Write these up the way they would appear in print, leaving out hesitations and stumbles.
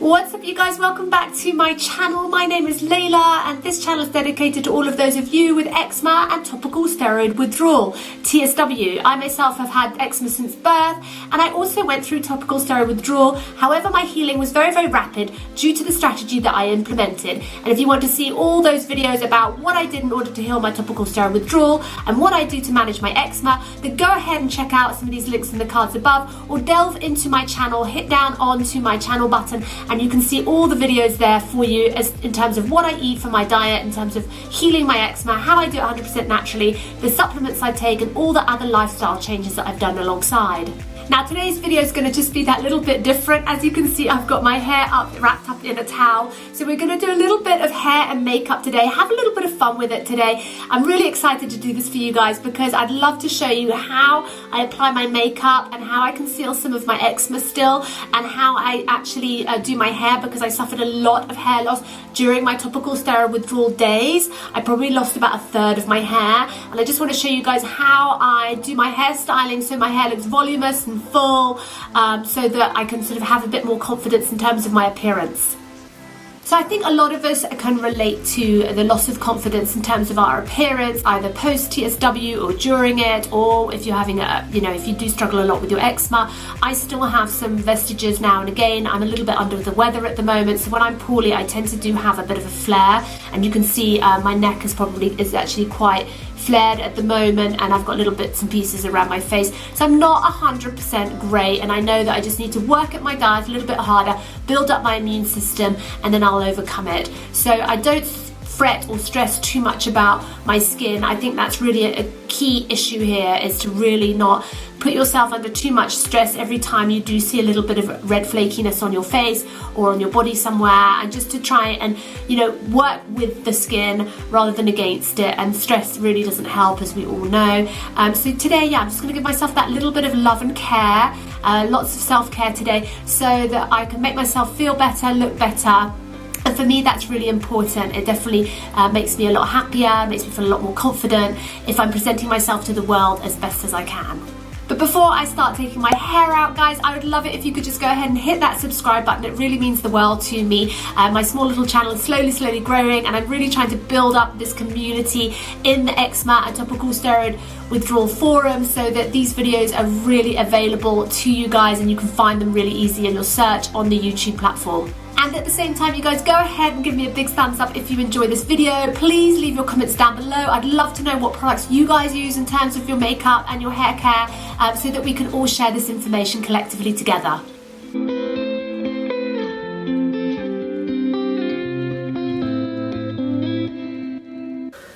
What's up, you guys? Welcome back to my channel. My name is Layla and this channel is dedicated to all of those of you with eczema and topical steroid withdrawal, TSW. I myself have had eczema since birth and I also went through topical steroid withdrawal. However, my healing was very, very rapid due to the strategy that I implemented. And if you want to see all those videos about what I did in order to heal my topical steroid withdrawal and what I do to manage my eczema, then go ahead and check out some of these links in the cards above, or delve into my channel, hit down onto my channel button, and you can see all the videos there for you as in terms of what I eat for my diet, in terms of healing my eczema, how I do it 100% naturally, the supplements I take, and all the other lifestyle changes that I've done alongside. Now today's video is going to just be that little bit different. As you can see, I've got my hair wrapped up in a towel. So we're going to do a little bit of hair and makeup today, have a little bit of fun with it today. I'm really excited to do this for you guys because I'd love to show you how I apply my makeup and how I conceal some of my eczema still, and how I actually do my hair, because I suffered a lot of hair loss during my topical steroid withdrawal days. I probably lost about 1/3 of my hair, and I just want to show you guys how I do my hairstyling so my hair looks voluminous and full, so that I can sort of have a bit more confidence in terms of my appearance. So I think a lot of us can relate to the loss of confidence in terms of our appearance, either post TSW or during it, or if you're having a, if you do struggle a lot with your eczema. I still have some vestiges now and again. I'm a little bit under the weather at the moment, so when I'm poorly I tend to do have a bit of a flare, and you can see my neck is actually quite flared at the moment, and I've got little bits and pieces around my face, so I'm not 100% great, and I know that I just need to work at my diet a little bit harder, build up my immune system, and then I'll overcome it. So I don't fret or stress too much about my skin. I think that's really a key issue here, is to really not put yourself under too much stress every time you do see a little bit of red flakiness on your face or on your body somewhere, and just to try and work with the skin rather than against it. And stress really doesn't help, as we all know. So today, I'm just going to give myself that little bit of love and care, lots of self-care today, so that I can make myself feel better, look better. And for me, that's really important. It definitely makes me a lot happier, makes me feel a lot more confident if I'm presenting myself to the world as best as I can. But before I start taking my hair out, guys, I would love it if you could just go ahead and hit that subscribe button. It really means the world to me. My small little channel is slowly growing, and I'm really trying to build up this community in the eczema and topical steroid withdrawal forum, so that these videos are really available to you guys and you can find them really easy in your search on the YouTube platform. And at the same time, you guys, go ahead and give me a big thumbs up if you enjoy this video. Please leave your comments down below. I'd love to know what products you guys use in terms of your makeup and your hair care, so that we can all share this information collectively together.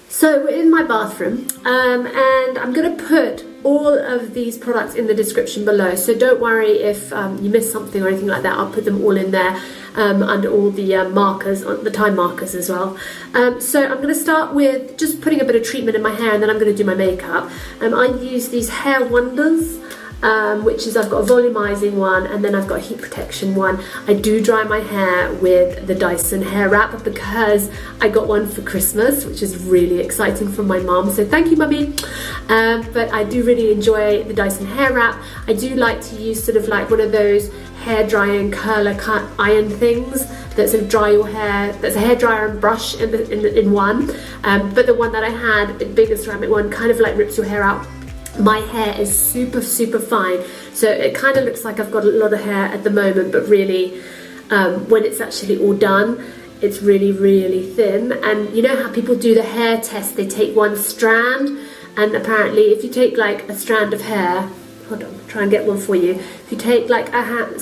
So we're in my bathroom, and I'm going to put all of these products in the description below, so don't worry if you miss something or anything like that. I'll put them all in there under all the markers, the time markers as well. So I'm going to start with just putting a bit of treatment in my hair, and then I'm going to do my makeup. I use these Hair Wonders, which is, I've got a volumizing one, and then I've got a heat protection one. I do dry my hair with the Dyson hair wrap because I got one for Christmas, which is really exciting from my mom, so thank you, mummy. But I do really enjoy the Dyson hair wrap. I do like to use sort of like one of those hair drying curler iron things that sort of dry your hair. That's a hair dryer and brush in one, but the one that I had, the bigger ceramic one, kind of like rips your hair out. My hair is super fine, so it kind of looks like I've got a lot of hair at the moment, but really when it's actually all done, it's really thin. And you know how people do the hair test, they take one strand, and apparently if you take like a strand of hair, hold on, try and get one for you. If you take like a hand,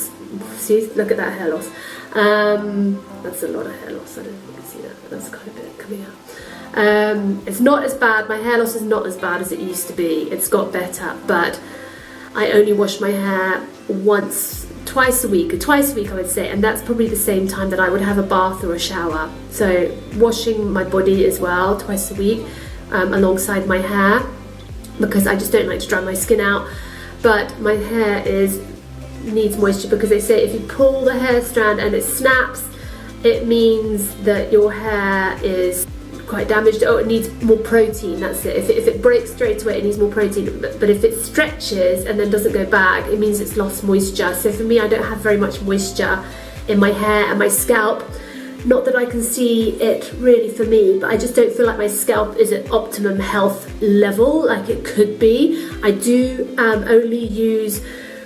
see, look at that hair loss. That's a lot of hair loss. I don't know if you can see that, but that's quite a bit coming out. It's not as bad, my hair loss is not as bad as it used to be. It's got better, but I only wash my hair twice a week I would say, and that's probably the same time that I would have a bath or a shower. So washing my body as well twice a week, alongside my hair, because I just don't like to dry my skin out. But my hair needs moisture, because they say if you pull the hair strand and it snaps, it means that your hair is quite damaged. Oh, it needs more protein, that's it. If it breaks straight away, it needs more protein, but if it stretches and then doesn't go back, it means it's lost moisture. So for me, I don't have very much moisture in my hair and my scalp. Not that I can see it really for me, but I just don't feel like my scalp is at optimum health level like it could be. I do only use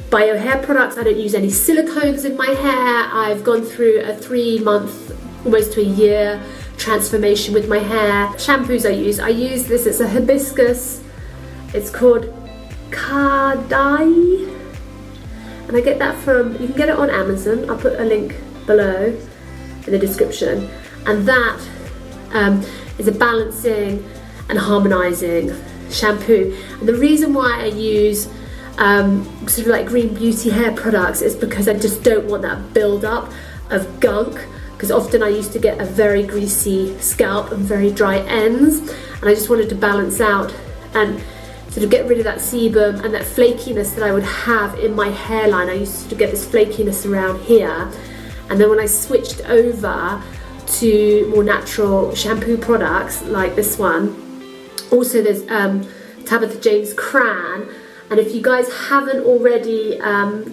bio hair products. I don't use any silicones in my hair. I've gone through a 3-month, almost to a year transformation with my hair. Shampoos I use this, it's a hibiscus, it's called Kadai, and I get that from, you can get it on Amazon, I'll put a link below in the description, and that is a balancing and harmonizing shampoo. And the reason why I use sort of like green beauty hair products is because I just don't want that build up of gunk, because often I used to get a very greasy scalp and very dry ends, and I just wanted to balance out and sort of get rid of that sebum and that flakiness that I would have in my hairline. I used to get this flakiness around here, and then when I switched over to more natural shampoo products like this one, also there's Tabitha James Cran, and if you guys haven't already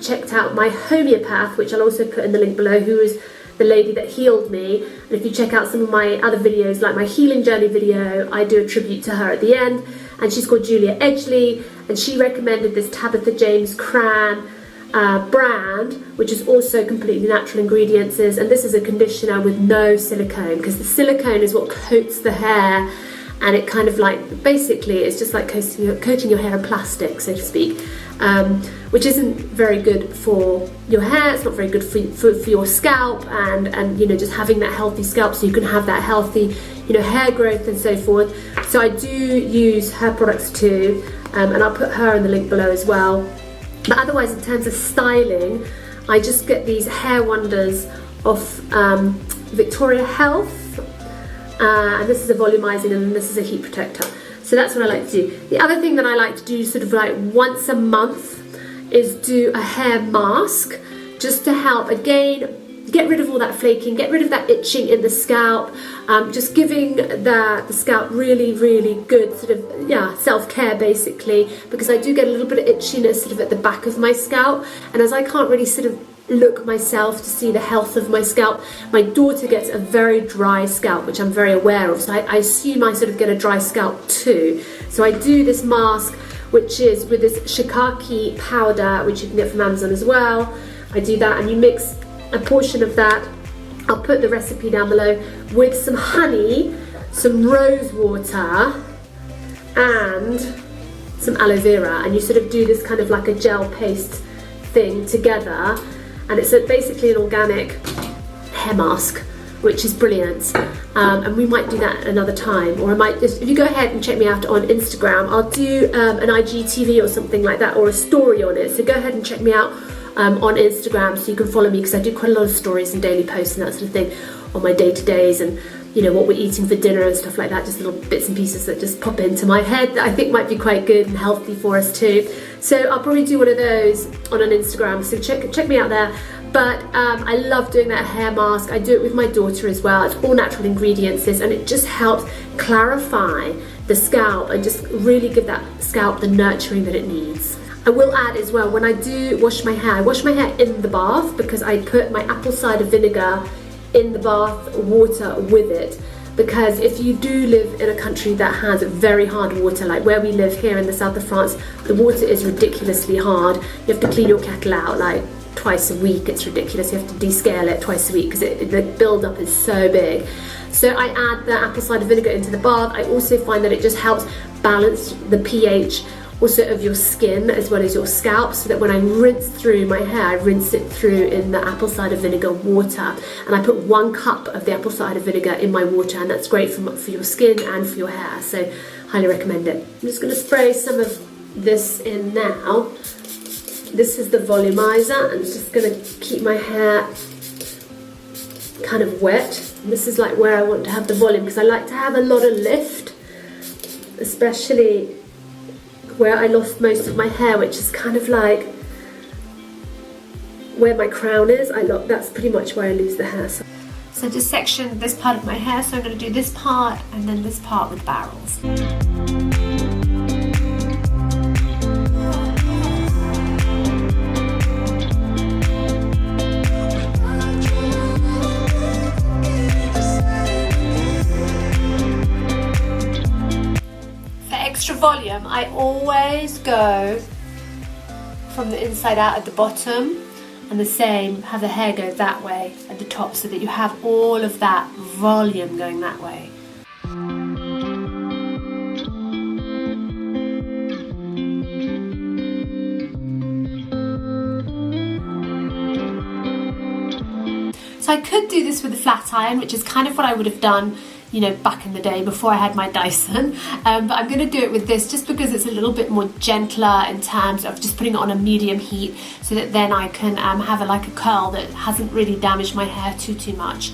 checked out my homeopath, which I'll also put in the link below, who is the lady that healed me, and if you check out some of my other videos like my healing journey video, I do a tribute to her at the end, and she's called Julia Edgley, and she recommended this Tabitha James Cran brand, which is also completely natural ingredients, and this is a conditioner with no silicone, because the silicone is what coats the hair, and it kind of like, basically it's just like coating your hair in plastic, so to speak, which isn't very good for your hair. It's not very good for your scalp, and you know, just having that healthy scalp so you can have that healthy, you know, hair growth and so forth. So I do use her products too, and I'll put her in the link below as well. But otherwise, in terms of styling, I just get these hair wonders off Victoria Health, and this is a volumizing and this is a heat protector. So that's what I like to do. The other thing that I like to do sort of like once a month is do a hair mask, just to help, again, get rid of all that flaking, get rid of that itching in the scalp, just giving the scalp really, really good sort of, yeah, self-care basically, because I do get a little bit of itchiness sort of at the back of my scalp, and as I can't really sort of look myself to see the health of my scalp, my daughter gets a very dry scalp, which I'm very aware of, so I assume I sort of get a dry scalp too. So I do this mask, which is with this shiitake powder, which you can get from Amazon as well. I do that, and you mix a portion of that, I'll put the recipe down below, with some honey, some rose water, and some aloe vera, and you sort of do this kind of like a gel paste thing together, and it's basically an organic hair mask, which is brilliant. And we might do that another time, or I might just, if you go ahead and check me out on Instagram, I'll do an IGTV or something like that, or a story on it, so go ahead and check me out on Instagram so you can follow me, because I do quite a lot of stories and daily posts and that sort of thing on my day-to-days, and you know, what we're eating for dinner and stuff like that, just little bits and pieces that just pop into my head that I think might be quite good and healthy for us too. So I'll probably do one of those on an Instagram, so check me out there. But I love doing that hair mask. I do it with my daughter as well. It's all natural ingredients, and it just helps clarify the scalp and just really give that scalp the nurturing that it needs. I will add as well, when I do wash my hair, I wash my hair in the bath, because I put my apple cider vinegar in the bath water with it, because if you do live in a country that has very hard water, like where we live here in the south of France, the water is ridiculously hard. You have to clean your kettle out like twice a week. It's ridiculous. You have to descale it twice a week because the build-up is so big. So I add the apple cider vinegar into the bath. I also find that it just helps balance the pH also of your skin as well as your scalp, so that when I rinse through my hair, I rinse it through in the apple cider vinegar water, and I put 1 cup of the apple cider vinegar in my water, and that's great for your skin and for your hair, so highly recommend it. I'm just going to spray some of this in now. This is the volumizer, and it's just going to keep my hair kind of wet. And this is like where I want to have the volume, because I like to have a lot of lift, especially where I lost most of my hair, which is kind of like where my crown is. That's pretty much where I lose the hair. So I just sectioned this part of my hair, so I'm going to do this part and then this part with barrels. volume, I always go from the inside out at the bottom, and the same, have the hair go that way at the top so that you have all of that volume going that way. So I could do this with a flat iron, which is kind of what I would have done, you know, back in the day before I had my Dyson, but I'm going to do it with this just because it's a little bit more gentler in terms of just putting it on a medium heat, so that then I can have like a curl that hasn't really damaged my hair too much.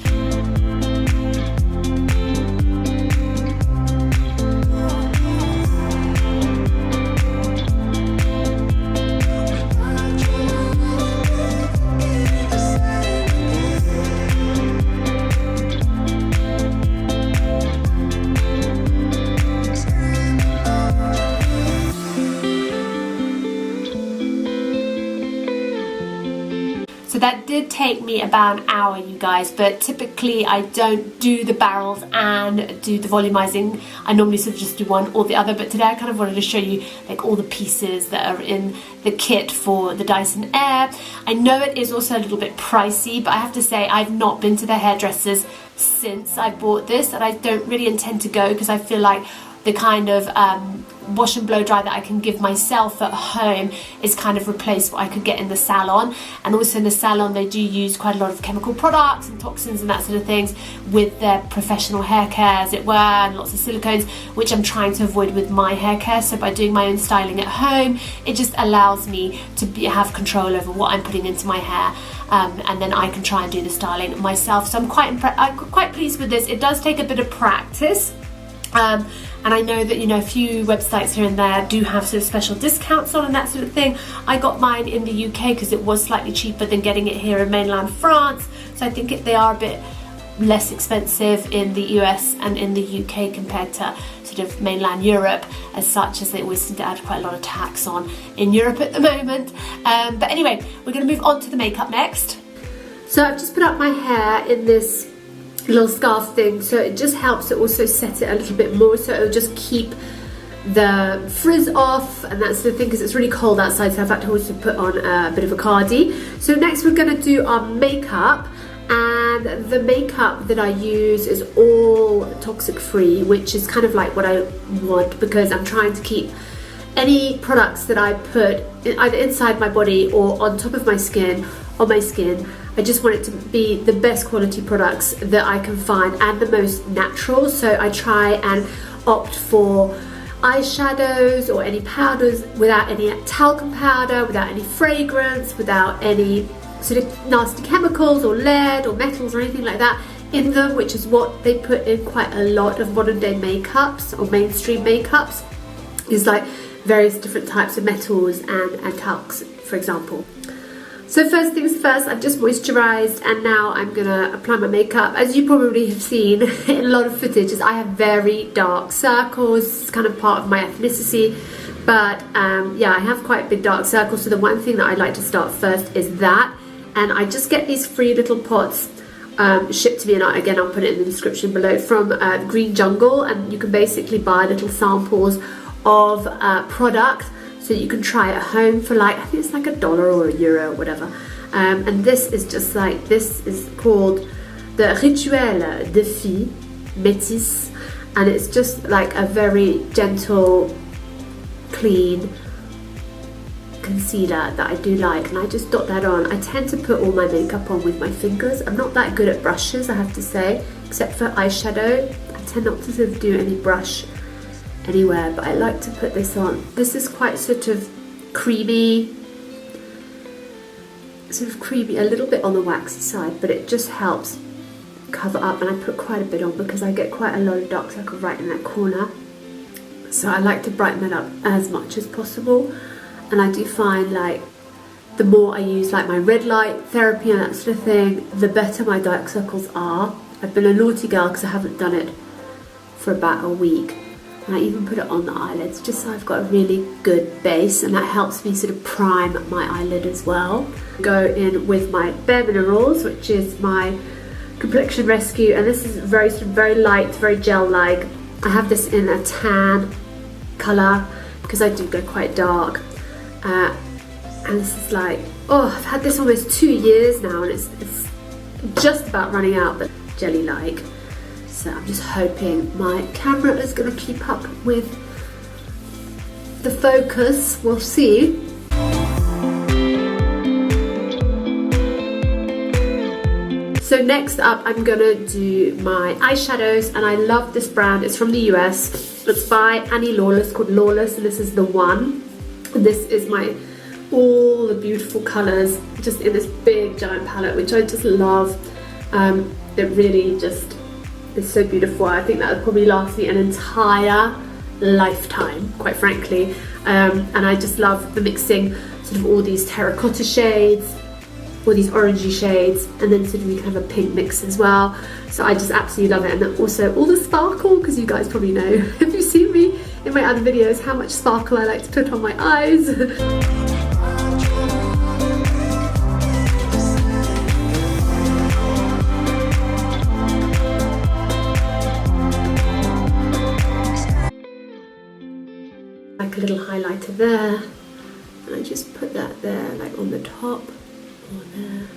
So that did take me about an hour, you guys, but typically I don't do the barrels and do the volumizing. I normally sort of just do one or the other, but today I kind of wanted to show you like all the pieces that are in the kit for the Dyson Air. I know it is also a little bit pricey, but I have to say I've not been to the hairdressers since I bought this, and I don't really intend to go because I feel like the kind of wash and blow dry that I can give myself at home is kind of replaced what I could get in the salon. And also in the salon they do use quite a lot of chemical products and toxins and that sort of things with their professional hair care, as it were, and lots of silicones, which I'm trying to avoid with my hair care. So by doing my own styling at home, it just allows me to have control over what I'm putting into my hair. And then I can try and do the styling myself. So I'm quite pleased with this. It does take a bit of practice. And I know that, you know, a few websites here and there do have sort of special discounts on and that sort of thing. I got mine in the UK because it was slightly cheaper than getting it here in mainland France. So I think they are a bit less expensive in the US and in the UK compared to sort of mainland Europe, as such, as they always seem to add quite a lot of tax on in Europe at the moment. But anyway, we're going to move on to the makeup next. So I've just put up my hair in this little scarf thing, so it just helps to also set it a little bit more, so it'll just keep the frizz off and that sort of thing, because it's really cold outside, so I've had to also put on a bit of a cardi. So next we're going to do our makeup, and the makeup that I use is all toxic free, which is kind of like what I want, because I'm trying to keep any products that I put either inside my body or on top of my skin, on my skin. I just want it to be the best quality products that I can find and the most natural. So I try and opt for eyeshadows or any powders without any talcum powder, without any fragrance, without any sort of nasty chemicals or lead or metals or anything like that in them, which is what they put in quite a lot of modern day makeups or mainstream makeups, is like various different types of metals and talcs, for example. So first things first, I've just moisturised and now I'm going to apply my makeup. As you probably have seen in a lot of footage, is I have very dark circles. It's kind of part of my ethnicity, but yeah, I have quite big dark circles. So the one thing that I'd like to start first is that, and I just get these free little pots shipped to me, and again I'll put it in the description below, from Green Jungle, and you can basically buy little samples of product so you can try it at home for like, I think it's like $1 or €1 or whatever. And this is just like, this is called the Rituel de Fille Métis, and it's just like a very gentle, clean concealer that I do like, and I just dot that on. I tend to put all my makeup on with my fingers. I'm not that good at brushes, I have to say, except for eyeshadow. I tend not to sort of do any brush anywhere, but I like to put this on. This is quite sort of creamy, a little bit on the waxy side, but it just helps cover up, and I put quite a bit on because I get quite a lot of dark circle right in that corner, so I like to brighten that up as much as possible. And I do find like the more I use like my red light therapy and that sort of thing, the better my dark circles are. I've been a naughty girl because I haven't done it for about a week. And I even put it on the eyelids just so I've got a really good base, and that helps me sort of prime my eyelid as well. Go in with my Bare Minerals, which is my Complexion Rescue, and this is very light, very gel-like. I have this in a tan colour because I do go quite dark. And this is like, oh, I've had this almost 2 years now, and it's just about running out, but jelly-like. So I'm just hoping my camera is going to keep up with the focus. We'll see. So next up, I'm gonna do my eyeshadows, and I love this brand. It's from the US. It's by Lawless, called Lawless, and this is the one. And this is all the beautiful colours, just in this big giant palette, which I just love. It really just is so beautiful. I think that would probably last me an entire lifetime, quite frankly. And I just love the mixing sort of all these terracotta shades, all these orangey shades, and then sort of you can have a pink mix as well. So I just absolutely love it. And then also all the sparkle, because you guys probably know, if you've seen me in my other videos, how much sparkle I like to put on my eyes. Like a little highlighter there, and I just put that there, like on the top. There,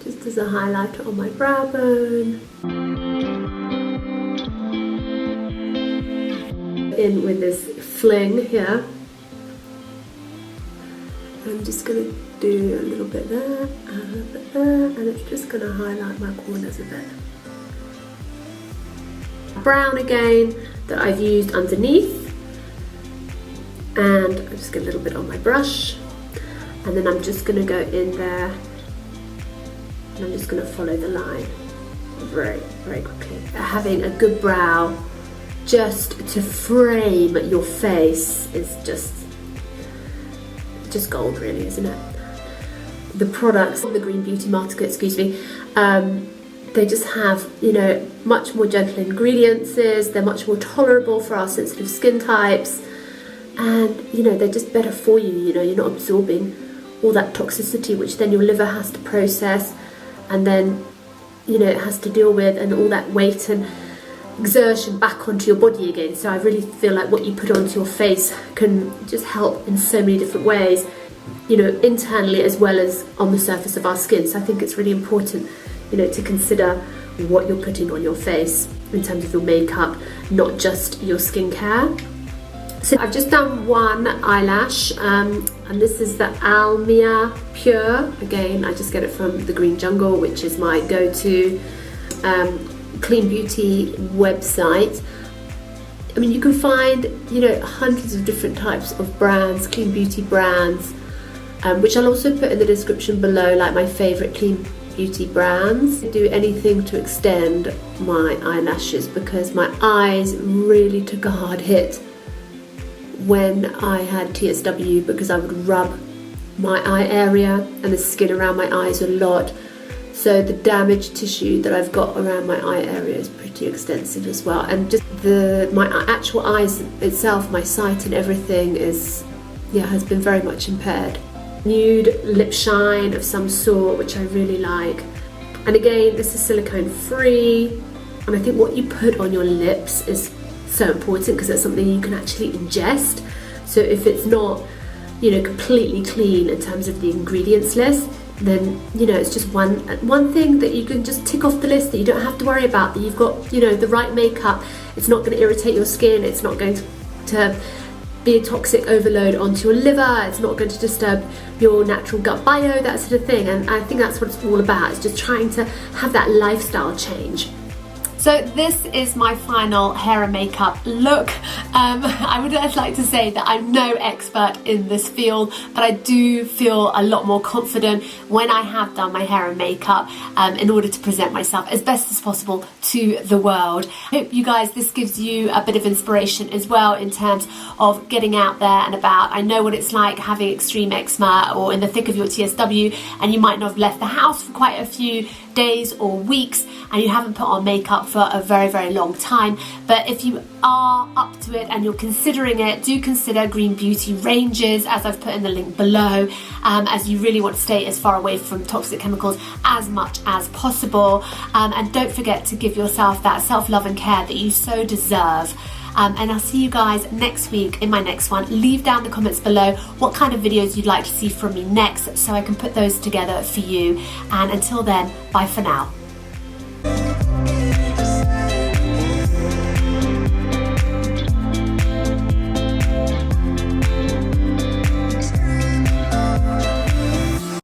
just as a highlighter on my brow bone. In with this fling here. I'm just going to do a little bit there, and a little bit there, and it's just going to highlight my corners a bit. Brown again that I've used underneath, and I just get a little bit on my brush. And then I'm just going to go in there, and I'm just going to follow the line very, very quickly. Having a good brow just to frame your face is just gold, really, isn't it? The products on the Green Beauty Market, excuse me, they just have, you know, much more gentle ingredients. They're much more tolerable for our sensitive skin types, and you know, they're just better for you. You know, you're not absorbing all that toxicity, which then your liver has to process, and then, you know, it has to deal with, and all that weight and exertion back onto your body again. So I really feel like what you put onto your face can just help in so many different ways, you know, internally as well as on the surface of our skin. So I think it's really important, you know, to consider what you're putting on your face in terms of your makeup, not just your skincare. So I've just done one eyelash, and this is the Almia Pure. Again, I just get it from the Green Jungle, which is my go-to clean beauty website. I mean, you can find, you know, hundreds of different types of brands, clean beauty brands, which I'll also put in the description below, like my favourite clean beauty brands. I do anything to extend my eyelashes because my eyes really took a hard hit when I had TSW, because I would rub my eye area and the skin around my eyes a lot. So the damaged tissue that I've got around my eye area is pretty extensive as well. And just my actual eyes itself, my sight and everything is, yeah, has been very much impaired. Nude lip shine of some sort, which I really like. And again, this is silicone free. And I think what you put on your lips is so important, because it's something you can actually ingest. So if it's not, you know, completely clean in terms of the ingredients list, then, you know, it's just one thing that you can just tick off the list that you don't have to worry about, that you've got, you know, the right makeup. It's not going to irritate your skin, it's not going to be a toxic overload onto your liver, it's not going to disturb your natural gut bio, that sort of thing. And I think that's what it's all about. It's just trying to have that lifestyle change. So this is my final hair and makeup look. I would just like to say that I'm no expert in this field, but I do feel a lot more confident when I have done my hair and makeup in order to present myself as best as possible to the world. I hope you guys, this gives you a bit of inspiration as well in terms of getting out there and about. I know what it's like having extreme eczema or in the thick of your TSW, and you might not have left the house for quite a few days or weeks, and you haven't put on makeup for a very, very long time. But if you are up to it and you're considering it, do consider Green Beauty ranges, as I've put in the link below, as you really want to stay as far away from toxic chemicals as much as possible. And don't forget to give yourself that self-love and care that you so deserve. and I'll see you guys next week in my next one. Leave down the comments below what kind of videos you'd like to see from me next so I can put those together for you. And until then, bye for now.